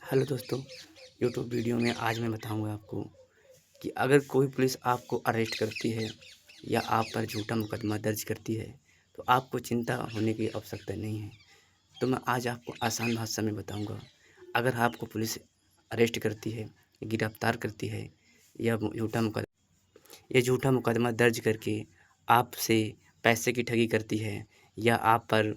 Hello दोस्तों, YouTube video में आज मैं बताऊंगा आपको कि अगर कोई पुलिस आपको अरेस्ट करती है या आप पर झूठा मुकदमा दर्ज करती है तो आपको चिंता होने की आवश्यकता नहीं है। तो मैं आज आपको आसान भाषा में बताऊंगा। अगर आपको पुलिस अरेस्ट करती है, गिरफ्तार करती है या झूठा मुकदमा दर्ज करके आपसे पैसे की ठगी करती है या आप पर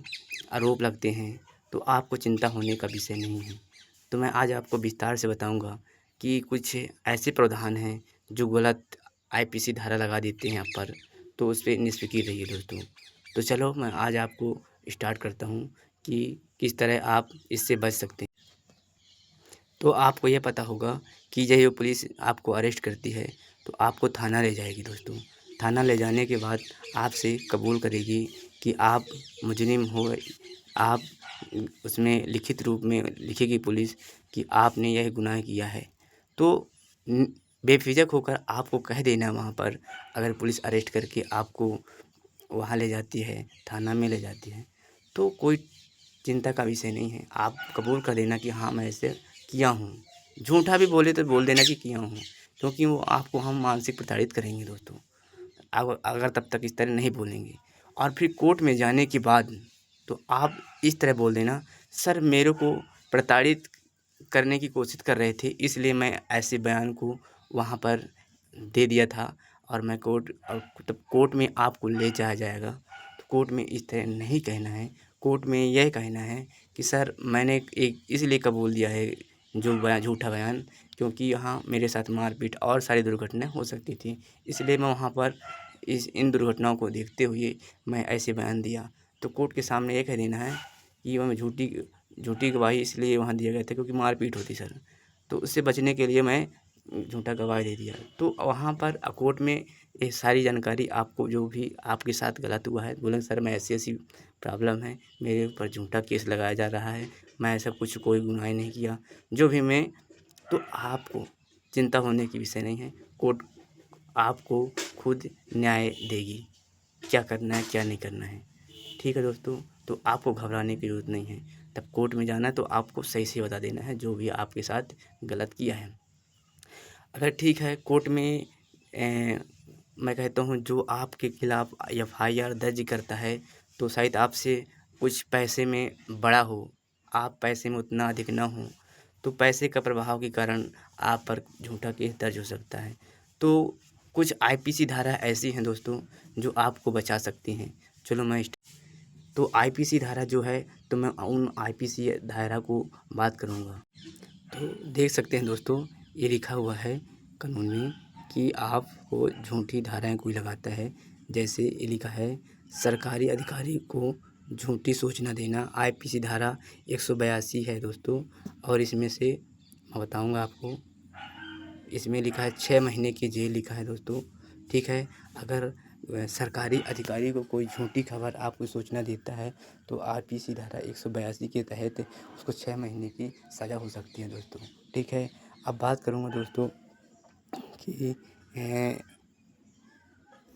आरोप लगते हैं तो आपको चिंता होने का विषय नहीं है। तो मैं आज आपको विस्तार से बताऊंगा कि कुछ ऐसे प्रावधान हैं जो गलत आईपीसी धारा लगा देते हैं आप पर, तो उस पर निष्फ़िक्र रहिए दोस्तों। तो चलो मैं आज आपको स्टार्ट करता हूँ कि किस तरह आप इससे बच सकते हैं। तो आपको यह पता होगा कि जब ये पुलिस आपको अरेस्ट करती है तो आपको थाना ले जाएगी दोस्तों। थाना ले जाने के बाद आपसे कबूल करेगी कि आप मुजरिम हो। आप उसमें लिखित रूप में लिखेगी पुलिस कि आपने यह गुनाह किया है। तो बेझिझक होकर आपको कह देना वहाँ पर, अगर पुलिस अरेस्ट करके आपको वहाँ ले जाती है, थाना में ले जाती है, तो कोई चिंता का विषय नहीं है। आप कबूल कर देना कि हाँ मैं ऐसे किया हूँ। झूठा भी बोले तो बोल देना कि किया हूँ, क्योंकि वो आपको हम मानसिक प्रताड़ित करेंगे दोस्तों। अगर तब तक इस तरह नहीं बोलेंगे। और फिर कोर्ट में जाने के बाद तो आप इस तरह बोल देना, सर मेरे को प्रताड़ित करने की कोशिश कर रहे थे, इसलिए मैं ऐसे बयान को वहाँ पर दे दिया था। और मैं तब कोर्ट में आपको ले जाया जाएगा। तो कोर्ट में इस तरह नहीं कहना है। कोर्ट में यह कहना है कि सर मैंने एक इसलिए कबूल दिया है जो झूठा बयान, क्योंकि यहाँ मेरे साथ मारपीट और सारी दुर्घटनाएं हो सकती थी, इसलिए मैं वहाँ पर इन दुर्घटनाओं को देखते हुए मैं ऐसे बयान दिया। तो कोर्ट के सामने ये कह देना है कि वह झूठी झूठी गवाही इसलिए वहाँ दिया गया था क्योंकि मारपीट होती सर, तो उससे बचने के लिए मैं झूठा गवाही दे दिया। तो वहाँ पर कोर्ट में ये सारी जानकारी आपको, जो भी आपके साथ गलत हुआ है, बोलेंगे सर मैं ऐसी प्रॉब्लम है, मेरे ऊपर झूठा केस लगाया जा रहा है, मैं ऐसा कुछ कोई गुनाह नहीं किया, जो भी मैं। तो आपको चिंता होने की विषय नहीं है। कोर्ट आपको खुद न्याय देगी, क्या करना है क्या नहीं करना है। ठीक है दोस्तों, तो आपको घबराने की ज़रूरत नहीं है। तब कोर्ट में जाना है तो आपको सही से बता देना है जो भी आपके साथ गलत किया है। अगर ठीक है, कोर्ट में मैं कहता हूँ जो आपके खिलाफ़ एफआईआर दर्ज करता है तो शायद आपसे कुछ पैसे में बड़ा हो, आप पैसे में उतना अधिक ना हो, तो पैसे का प्रभाव के कारण आप पर झूठा केस दर्ज हो सकता है। तो कुछ आईपीसी धारा ऐसी हैं दोस्तों जो आपको बचा सकती हैं। चलो तो आईपीसी धारा जो है, तो मैं उन आईपीसी धारा को बात करूँगा। तो देख सकते हैं दोस्तों, ये लिखा हुआ है कानून में कि आपको झूठी धाराएँ कोई लगाता है, जैसे ये लिखा है सरकारी अधिकारी को झूठी सूचना देना, आईपीसी धारा 182 है दोस्तों। और इसमें से मैं बताऊंगा आपको, इसमें लिखा है 6 महीने की जेल लिखा है दोस्तों। ठीक है, अगर सरकारी अधिकारी को कोई झूठी खबर आपको सूचना देता है तो आईपीसी धारा 182 के तहत उसको 6 महीने की सज़ा हो सकती है दोस्तों। ठीक है, अब बात करूँगा दोस्तों कि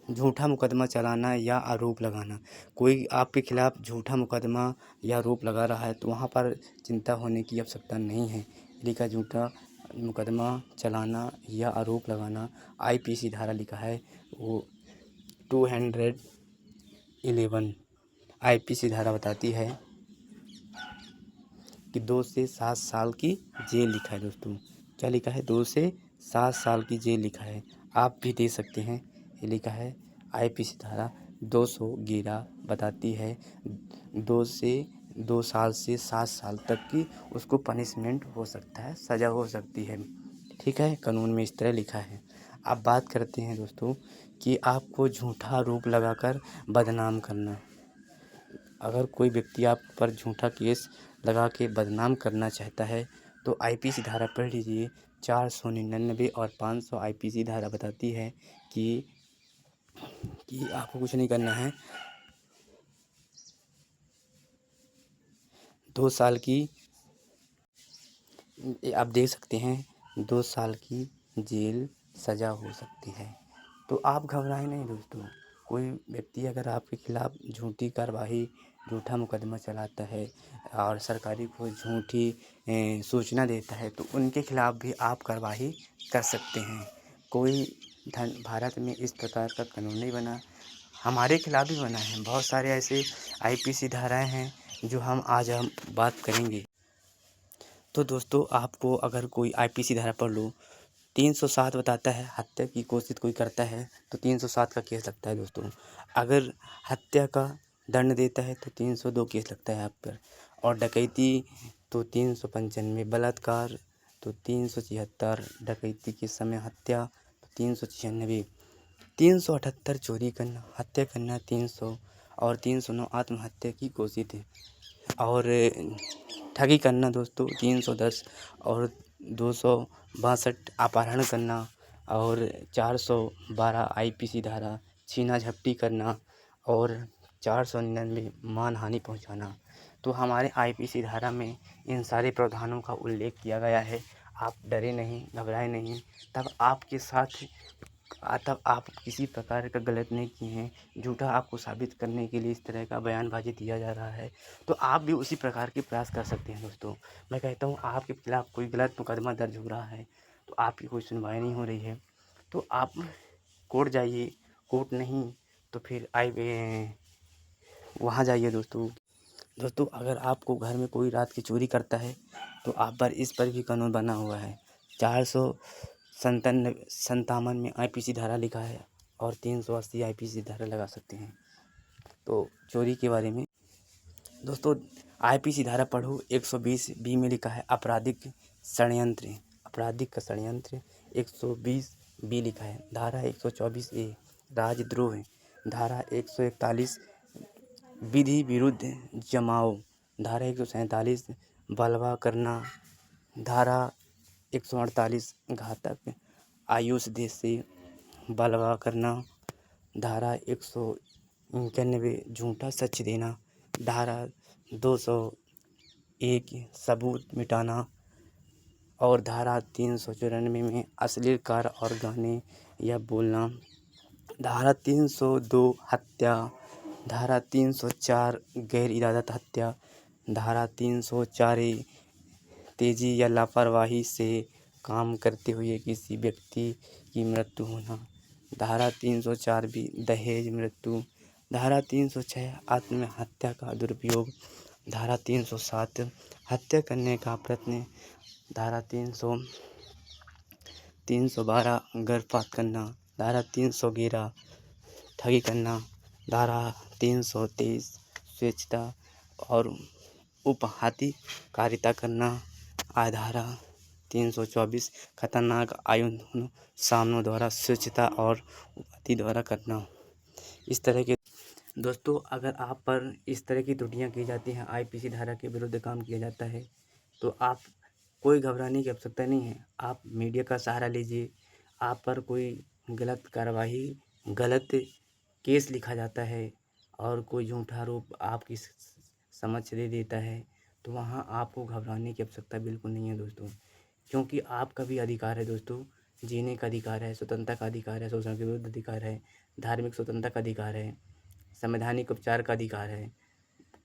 झूठा मुकदमा चलाना या आरोप लगाना। कोई आपके खिलाफ़ झूठा मुकदमा या आरोप लगा रहा है तो वहाँ पर चिंता होने की आवश्यकता नहीं है। लिखा झूठा मुकदमा चलाना या आरोप लगाना, आईपीसी धारा लिखा है वो 211 आईपीसी धारा बताती है कि 2 से 7 साल की जेल लिखा है दोस्तों। क्या लिखा है? 2 से 7 साल की जेल लिखा है। आप भी दे सकते हैं। ये लिखा है आईपीसी धारा 211 बताती है 2 साल से 7 साल तक की उसको पनिशमेंट हो सकता है, सज़ा हो सकती है। ठीक है, कानून में इस तरह लिखा है। अब बात करते हैं दोस्तों कि आपको झूठा आरोप लगाकर बदनाम करना। अगर कोई व्यक्ति आप पर झूठा केस लगा के बदनाम करना चाहता है तो आईपीसी धारा पढ़ लीजिए। 499 और 500 आईपीसी धारा बताती है कि आपको कुछ नहीं करना है, 2 साल की, आप देख सकते हैं 2 साल की जेल सज़ा हो सकती है। तो आप घबराएं नहीं दोस्तों। कोई व्यक्ति अगर आपके खिलाफ़ झूठी कार्रवाई झूठा मुकदमा चलाता है और सरकारी को झूठी सूचना देता है, तो उनके खिलाफ़ भी आप कार्रवाई कर सकते हैं। कोई भारत में इस प्रकार का कानून नहीं बना, हमारे खिलाफ़ भी बना है। बहुत सारे ऐसे आईपीसी धाराएँ हैं जो हम बात करेंगे। तो दोस्तों, आपको अगर कोई आईपीसी धारा पढ़ लो, 307 बताता है हत्या की कोशिश कोई करता है तो 307 का केस लगता है दोस्तों। अगर हत्या का दंड देता है तो 302 केस लगता है आप पर, और डकैती तो 395, बलात्कार तो 376, डकैती के समय हत्या तो 396, 378 चोरी करना, हत्या करना 300, और 309 आत्महत्या की कोशिश है, और ठगी करना दोस्तों 310, और 262 अपहरण करना, और 412 आईपीसी धारा छीना झपटी करना, और 499 मानहानि पहुंचाना। तो हमारे आईपीसी धारा में इन सारे प्रावधानों का उल्लेख किया गया है। आप डरे नहीं, घबराए नहीं, तब आप किसी प्रकार का गलत नहीं किए हैं। झूठा आपको साबित करने के लिए इस तरह का बयानबाजी दिया जा रहा है, तो आप भी उसी प्रकार के प्रयास कर सकते हैं दोस्तों। मैं कहता हूँ, आपके खिलाफ़ कोई गलत मुकदमा दर्ज हो रहा है तो आपकी कोई सुनवाई नहीं हो रही है, तो आप कोर्ट जाइए, कोर्ट नहीं तो फिर वहाँ जाइए दोस्तों। अगर आपको घर में कोई रात की चोरी करता है तो आप पर इस पर भी कानून बना हुआ है। 457 में आईपीसी धारा लिखा है, और 380 आईपीसी धारा लगा सकते हैं। तो चोरी के बारे में दोस्तों, आईपीसी धारा पढ़ो, 120 बी में लिखा है आपराधिक षड्यंत्र। आपराधिक का षड्यंत्र 120 बी लिखा है। धारा 124 ए राजद्रोह, धारा 141 विधि विरुद्ध जमाओ, धारा 147 बलवा करना, धारा 148 घातक आयुष देश से बलवा करना, धारा 191 झूठा सच देना, धारा 201 सबूत मिटाना, और धारा 394 में अश्लील कार्य और गाने या बोलना, धारा 302 हत्या, धारा 304 गैर इरादत हत्या, धारा 304 तेजी या लापरवाही से काम करते हुए किसी व्यक्ति की मृत्यु होना, धारा 304 भी दहेज मृत्यु, धारा 306 आत्महत्या का दुरुपयोग, धारा 307 हत्या करने का प्रयत्न, धारा 312 गर्भपात करना, धारा 311 ठगी करना, धारा 323 स्वेच्छा और उपहातिकारिता करना, धारा 324 खतरनाक आयुधों सामनों द्वारा स्वेच्छा और उपहाति द्वारा करना। इस तरह के दोस्तों, अगर आप पर इस तरह की त्रुटियां की जाती हैं, आईपीसी धारा के विरुद्ध काम किया जाता है, तो आप कोई घबराने की आवश्यकता नहीं है। आप मीडिया का सहारा लीजिए। आप पर कोई गलत कार्यवाही, गलत केस लिखा जाता है और कोई झूठा आरोप आपकी समक्ष दे देता है, तो वहाँ आपको घबराने की आवश्यकता बिल्कुल नहीं है दोस्तों, क्योंकि आपका भी अधिकार है दोस्तों। जीने का अधिकार है, स्वतंत्रता का अधिकार है, शोषण के विरुद्ध अधिकार है, धार्मिक स्वतंत्रता का अधिकार है, संवैधानिक उपचार का अधिकार है,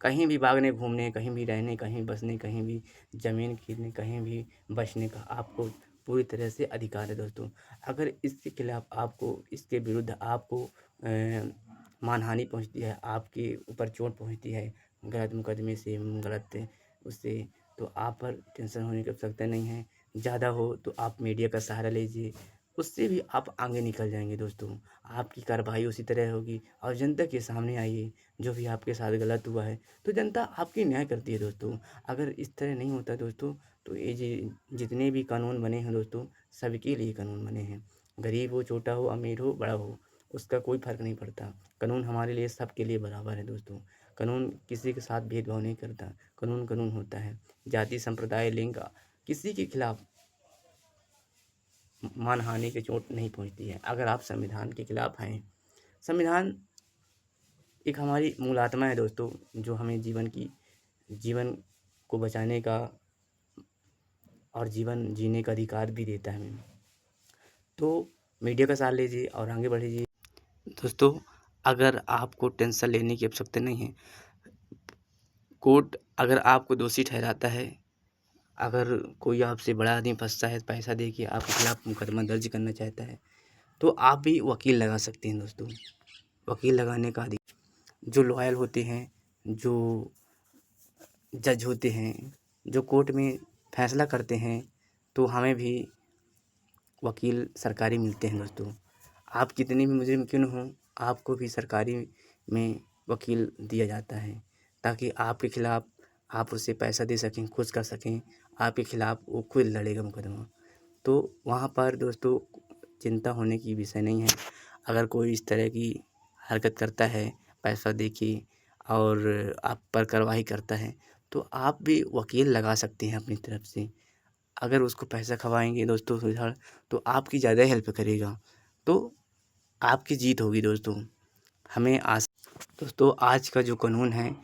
कहीं भी भागने घूमने, कहीं भी रहने, कहीं बसने, कहीं भी ज़मीन खरीदने, कहीं भी बसने का आपको पूरी तरह से अधिकार है दोस्तों। अगर इसके खिलाफ़ आपको, इसके विरुद्ध आपको मानहानि पहुंचती है, आपके ऊपर चोट पहुंचती है गलत मुकदमे से, गलत उससे, तो आप पर टेंशन होने की आवश्यकता नहीं है। ज़्यादा हो तो आप मीडिया का सहारा लीजिए, उससे भी आप आगे निकल जाएंगे दोस्तों। आपकी कार्रवाई उसी तरह होगी, और जनता के सामने आइए। जो भी आपके साथ गलत हुआ है तो जनता आपकी न्याय करती है दोस्तों। अगर इस तरह नहीं होता दोस्तों, तो ये जितने भी कानून बने हैं दोस्तों, सबके लिए कानून बने हैं। गरीब हो, छोटा हो, अमीर हो, बड़ा हो, उसका कोई फ़र्क नहीं पड़ता। कानून हमारे लिए, सबके लिए बराबर है दोस्तों। कानून किसी के साथ भेदभाव नहीं करता। कानून कानून होता है। जाति, संप्रदाय, लिंग, किसी के खिलाफ मानहानि की चोट नहीं पहुंचती है। अगर आप संविधान के खिलाफ हैं, संविधान एक हमारी मूल आत्मा है दोस्तों, जो हमें जीवन को बचाने का और जीवन जीने का अधिकार भी देता है हमें। तो मीडिया का साथ लीजिए और आगे बढ़िए दोस्तों। अगर आपको टेंशन लेने की आवश्यकता नहीं है, कोर्ट अगर आपको दोषी ठहराता है, अगर कोई आपसे बड़ा आदमी फँसता है, पैसा दे के आपके खिलाफ़ मुकदमा दर्ज करना चाहता है, तो आप भी वकील लगा सकते हैं दोस्तों। वकील लगाने का जो लॉयर होते हैं, जो जज होते हैं, जो कोर्ट में फैसला करते हैं, तो हमें भी वकील सरकारी मिलते हैं दोस्तों। आप कितने भी मुजरिम क्यों न हों, आपको भी सरकारी में वकील दिया जाता है, ताकि आपके खिलाफ़ आप उससे पैसा दे सकें, खुश कर सकें, आपके खिलाफ़ वो खुद लड़ेगा मुकदमा। तो वहाँ पर दोस्तों चिंता होने की विषय नहीं है। अगर कोई इस तरह की हरकत करता है पैसा दे के और आप पर कार्रवाई करता है, तो आप भी वकील लगा सकते हैं अपनी तरफ से। अगर उसको पैसा खवाएँगे दोस्तों सुधार, तो आपकी ज़्यादा हेल्प करेगा, तो आपकी जीत होगी दोस्तों। हमें दोस्तों आज का जो कानून है,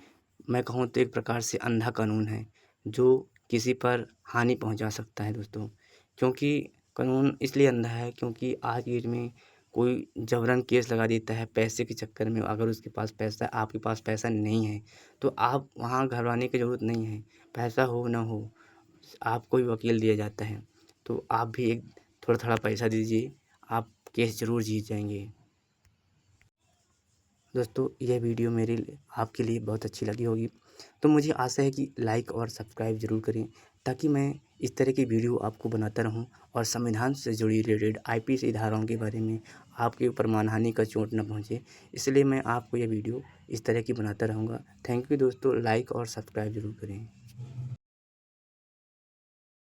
मैं कहूँ तो एक प्रकार से अंधा कानून है, जो किसी पर हानि पहुँचा सकता है दोस्तों। क्योंकि कानून इसलिए अंधा है क्योंकि आज की डेट में कोई जबरन केस लगा देता है पैसे के चक्कर में। अगर उसके पास पैसा आपके पास पैसा नहीं है, तो आप वहाँ घबराने की ज़रूरत नहीं है। पैसा हो ना हो, आपको भी वकील दिया जाता है, तो आप भी एक थोड़ा-थोड़ा पैसा दीजिए, आप केस ज़रूर जीत जाएँगे। दोस्तों यह वीडियो आपके लिए बहुत अच्छी लगी होगी, तो मुझे आशा है कि लाइक और सब्सक्राइब ज़रूर करें, ताकि मैं इस तरह की वीडियो आपको बनाता रहूं और संविधान से जुड़ी रिलेटेड आईपीसी धाराओं के बारे में आपके ऊपर मानहानि का चोट न पहुंचे। इसलिए मैं आपको यह वीडियो इस तरह की बनाता रहूँगा। थैंक यू दोस्तों, लाइक और सब्सक्राइब ज़रूर करें।